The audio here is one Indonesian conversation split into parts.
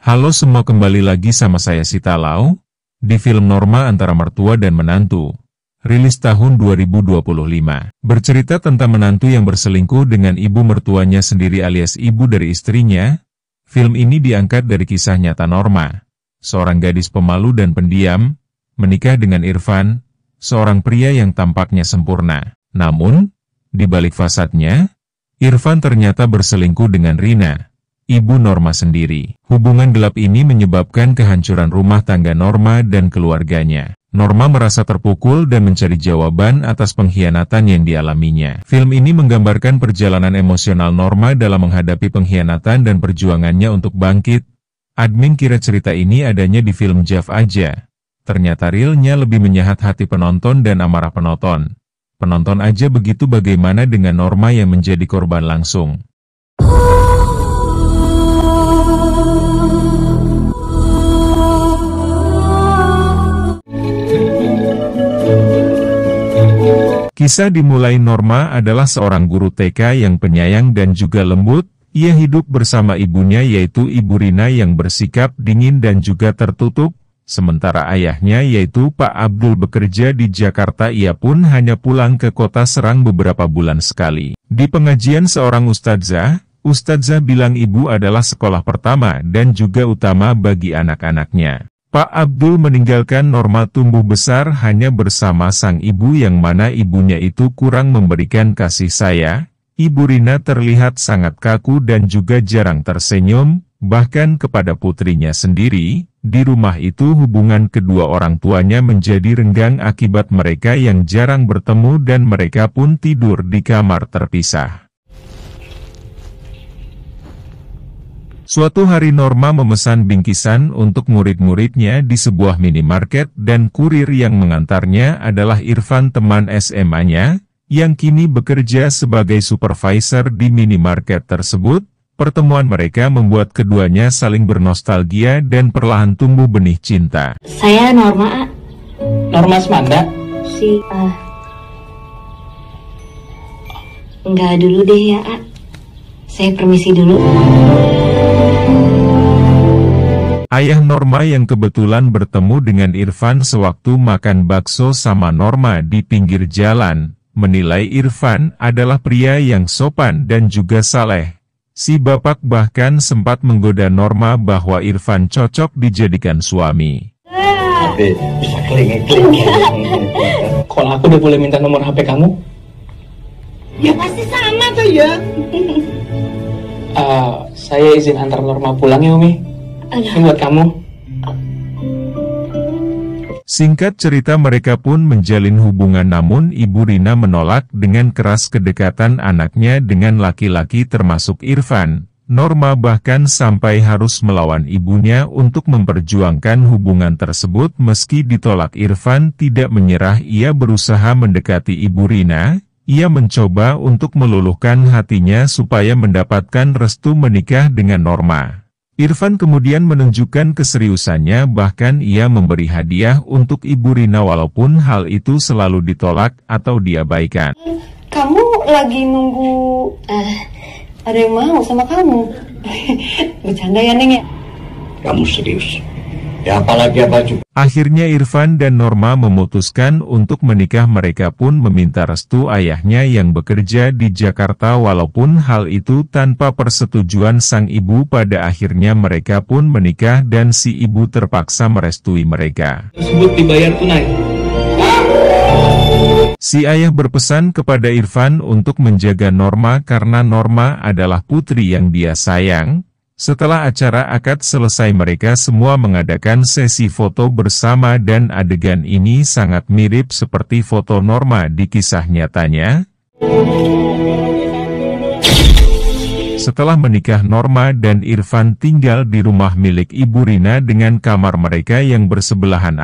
Halo semua, kembali lagi sama saya Sita Lau, di film Norma Antara Mertua dan Menantu, rilis tahun 2025. Bercerita tentang menantu yang berselingkuh dengan ibu mertuanya sendiri alias ibu dari istrinya. Film ini diangkat dari kisah nyata Norma, seorang gadis pemalu dan pendiam, menikah dengan Irfan, seorang pria yang tampaknya sempurna. Namun, di balik fasadnya, Irfan ternyata berselingkuh dengan Rina, ibu Norma sendiri. Hubungan gelap ini menyebabkan kehancuran rumah tangga Norma dan keluarganya. Norma merasa terpukul dan mencari jawaban atas pengkhianatan yang dialaminya. Film ini menggambarkan perjalanan emosional Norma dalam menghadapi pengkhianatan dan perjuangannya untuk bangkit. Admin kira cerita ini adanya di film Jav aja. Ternyata realnya lebih menyahat hati penonton dan amarah penonton. Penonton aja begitu, bagaimana dengan Norma yang menjadi korban langsung? Kisah dimulai Norma adalah seorang guru TK yang penyayang dan juga lembut. Ia hidup bersama ibunya yaitu Ibu Rina yang bersikap dingin dan juga tertutup. Sementara ayahnya yaitu Pak Abdul bekerja di Jakarta, ia pun hanya pulang ke kota Serang beberapa bulan sekali. Di pengajian seorang ustadzah bilang ibu adalah sekolah pertama dan juga utama bagi anak-anaknya. Pak Abdul meninggalkan Norma tumbuh besar hanya bersama sang ibu yang mana ibunya itu kurang memberikan kasih sayang. Ibu Rina terlihat sangat kaku dan juga jarang tersenyum, bahkan kepada putrinya sendiri. Di rumah itu hubungan kedua orang tuanya menjadi renggang akibat mereka yang jarang bertemu dan mereka pun tidur di kamar terpisah. Suatu hari Norma memesan bingkisan untuk murid-muridnya di sebuah minimarket dan kurir yang mengantarnya adalah Irfan, teman SMA-nya, yang kini bekerja sebagai supervisor di minimarket tersebut. Pertemuan mereka membuat keduanya saling bernostalgia dan perlahan tumbuh benih cinta. Saya Norma, A. Norma Semanda? Enggak dulu deh ya, A. Saya permisi dulu. Ayah Norma yang kebetulan bertemu dengan Irfan sewaktu makan bakso sama Norma di pinggir jalan, menilai Irfan adalah pria yang sopan dan juga saleh. Si bapak bahkan sempat menggoda Norma bahwa Irfan cocok dijadikan suami. Tapi bisa kelingin-kelingin. Kalau aku udah boleh minta nomor HP kamu? Ya pasti sama tuh ya. Saya izin antar Norma pulang ya Umi. Ini buat kamu. Singkat cerita, mereka pun menjalin hubungan, namun Ibu Rina menolak dengan keras kedekatan anaknya dengan laki-laki termasuk Irfan. Norma bahkan sampai harus melawan ibunya untuk memperjuangkan hubungan tersebut. Meski ditolak, Irfan tidak menyerah. Ia berusaha mendekati Ibu Rina. Ia mencoba untuk meluluhkan hatinya supaya mendapatkan restu menikah dengan Norma. Irfan kemudian menunjukkan keseriusannya, bahkan ia memberi hadiah untuk Ibu Rina walaupun hal itu selalu ditolak atau diabaikan. Kamu lagi nunggu ada yang mau sama kamu. Bercanda ya Neng ya? Kamu serius? Ya apalagi apa juga. Akhirnya Irfan dan Norma memutuskan untuk menikah. Mereka pun meminta restu ayahnya yang bekerja di Jakarta, walaupun hal itu tanpa persetujuan sang ibu. Pada akhirnya mereka pun menikah dan si ibu terpaksa merestui mereka. Tersebut dibayar tunai. Si ayah berpesan kepada Irfan untuk menjaga Norma karena Norma adalah putri yang dia sayang. Setelah acara akad selesai, mereka semua mengadakan sesi foto bersama dan adegan ini sangat mirip seperti foto Norma di kisah nyatanya. Setelah menikah, Norma dan Irfan tinggal di rumah milik Ibu Rina dengan kamar mereka yang bersebelahan.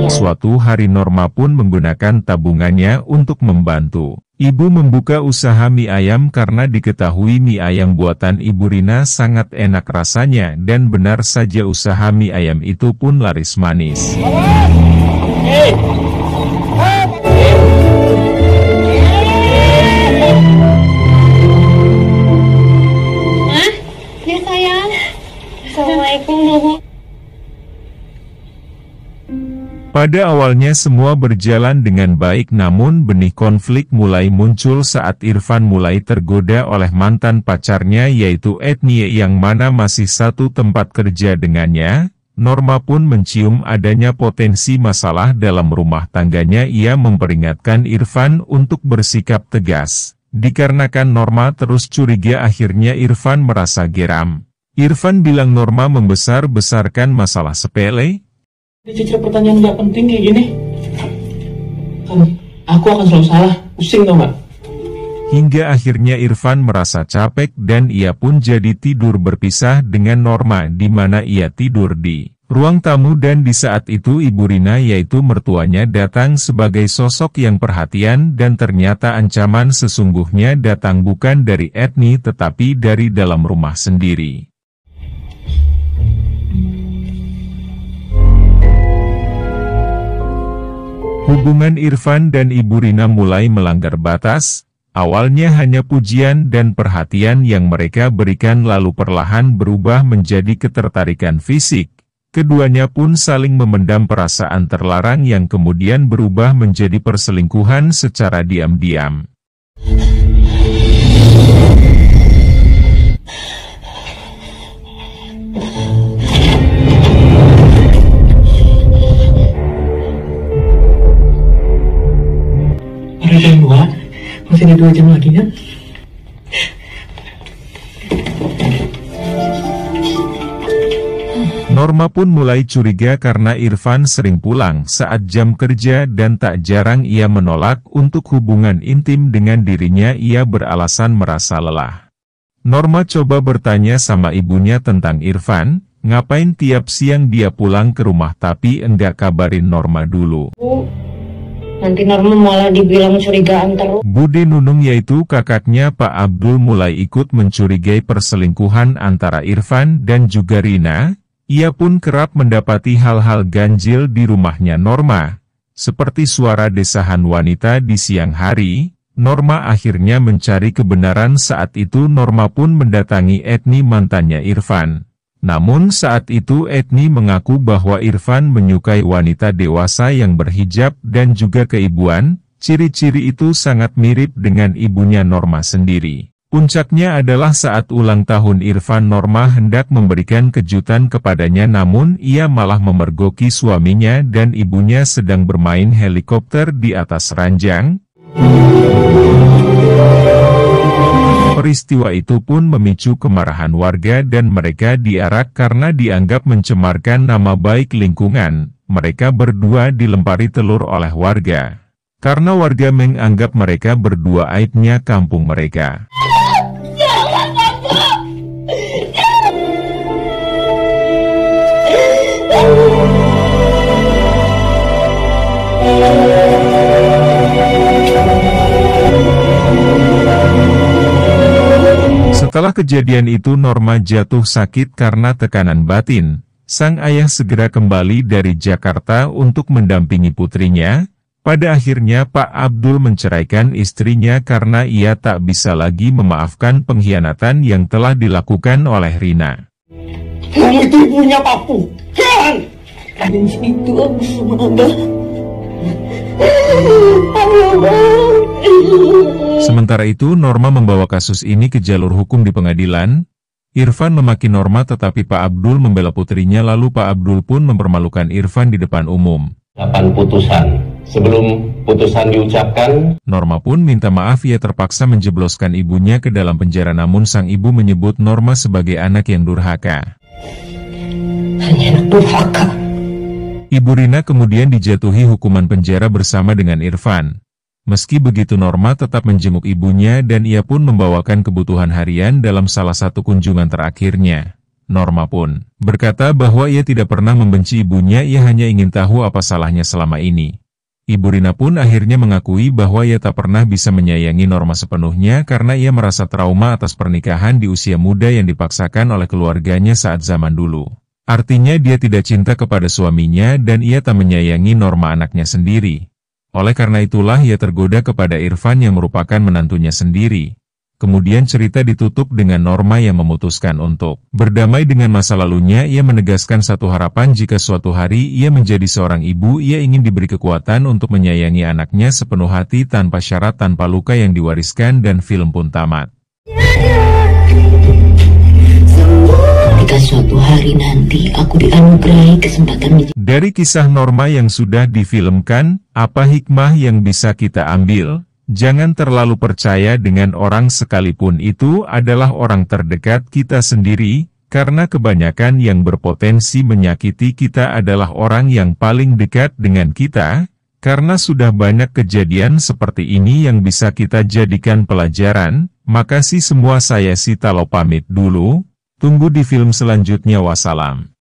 Suatu hari Norma pun menggunakan tabungannya untuk membantu ibu membuka usaha mie ayam karena diketahui mie ayam buatan Ibu Rina sangat enak rasanya, dan benar saja usaha mie ayam itu pun laris manis. Pada awalnya semua berjalan dengan baik, namun benih konflik mulai muncul saat Irfan mulai tergoda oleh mantan pacarnya yaitu Etni yang mana masih satu tempat kerja dengannya. Norma pun mencium adanya potensi masalah dalam rumah tangganya. Ia memperingatkan Irfan untuk bersikap tegas. Dikarenakan Norma terus curiga, akhirnya Irfan merasa geram. Irfan bilang Norma membesar-besarkan masalah sepele. Cicil pertanyaan gak penting kayak gini. Aku akan selalu salah, pusing tau gak? Hingga akhirnya Irfan merasa capek dan ia pun jadi tidur berpisah dengan Norma, di mana ia tidur di ruang tamu. Dan di saat itu Ibu Rina yaitu mertuanya datang sebagai sosok yang perhatian, dan ternyata ancaman sesungguhnya datang bukan dari Etni tetapi dari dalam rumah sendiri. Hubungan Irfan dan Ibu Rina mulai melanggar batas. Awalnya hanya pujian dan perhatian yang mereka berikan, lalu perlahan berubah menjadi ketertarikan fisik. Keduanya pun saling memendam perasaan terlarang yang kemudian berubah menjadi perselingkuhan secara diam-diam. Ada jam 2? Masih ada 2 jam lagi kan? Norma pun mulai curiga karena Irfan sering pulang saat jam kerja dan tak jarang ia menolak untuk hubungan intim dengan dirinya. Ia beralasan merasa lelah. Norma coba bertanya sama ibunya tentang Irfan, ngapain tiap siang dia pulang ke rumah tapi enggak kabarin Norma dulu. Nanti Norma malah dibilang curigaan terus. Bude Nunung yaitu kakaknya Pak Abdul mulai ikut mencurigai perselingkuhan antara Irfan dan juga Rina. Ia pun kerap mendapati hal-hal ganjil di rumahnya Norma, seperti suara desahan wanita di siang hari. Norma akhirnya mencari kebenaran. Saat itu Norma pun mendatangi Etni, mantannya Irfan. Namun saat itu Etni mengaku bahwa Irfan menyukai wanita dewasa yang berhijab dan juga keibuan. Ciri-ciri itu sangat mirip dengan ibunya Norma sendiri. Puncaknya adalah saat ulang tahun Irfan, Norma hendak memberikan kejutan kepadanya, namun ia malah memergoki suaminya dan ibunya sedang bermain helikopter di atas ranjang. Peristiwa itu pun memicu kemarahan warga dan mereka diarak karena dianggap mencemarkan nama baik lingkungan. Mereka berdua dilempari telur oleh warga, karena warga menganggap mereka berdua aibnya kampung mereka. Setelah kejadian itu Norma jatuh sakit karena tekanan batin. Sang ayah segera kembali dari Jakarta untuk mendampingi putrinya. Pada akhirnya Pak Abdul menceraikan istrinya karena ia tak bisa lagi memaafkan pengkhianatan yang telah dilakukan oleh Rina. Kamu itu ibunya Papu, kan? Ada di situ aku sama Abah. Sementara itu Norma membawa kasus ini ke jalur hukum di pengadilan. Irfan memaki Norma tetapi Pak Abdul membela putrinya, lalu Pak Abdul pun mempermalukan Irfan di depan umum. 8 putusan. Sebelum putusan diucapkan, Norma pun minta maaf. Ia terpaksa menjebloskan ibunya ke dalam penjara, namun sang ibu menyebut Norma sebagai anak yang durhaka. Hanya anak durhaka. Ibu Rina kemudian dijatuhi hukuman penjara bersama dengan Irfan. Meski begitu Norma tetap menjenguk ibunya dan ia pun membawakan kebutuhan harian dalam salah satu kunjungan terakhirnya. Norma pun berkata bahwa ia tidak pernah membenci ibunya, ia hanya ingin tahu apa salahnya selama ini. Ibu Rina pun akhirnya mengakui bahwa ia tak pernah bisa menyayangi Norma sepenuhnya karena ia merasa trauma atas pernikahan di usia muda yang dipaksakan oleh keluarganya saat zaman dulu. Artinya dia tidak cinta kepada suaminya dan ia tak menyayangi Norma, anaknya sendiri. Oleh karena itulah ia tergoda kepada Irfan yang merupakan menantunya sendiri. Kemudian cerita ditutup dengan Norma yang memutuskan untuk berdamai dengan masa lalunya. Ia menegaskan satu harapan, jika suatu hari ia menjadi seorang ibu, ia ingin diberi kekuatan untuk menyayangi anaknya sepenuh hati tanpa syarat, tanpa luka yang diwariskan, dan film pun tamat. Ketika suatu hari nanti aku dianugerahi kesempatan menjadi... Dari kisah Norma yang sudah difilmkan, apa hikmah yang bisa kita ambil? Jangan terlalu percaya dengan orang sekalipun itu adalah orang terdekat kita sendiri, karena kebanyakan yang berpotensi menyakiti kita adalah orang yang paling dekat dengan kita. Karena sudah banyak kejadian seperti ini yang bisa kita jadikan pelajaran. Makasih semua, saya Sita Lo pamit dulu. Tunggu di film selanjutnya. Wassalam.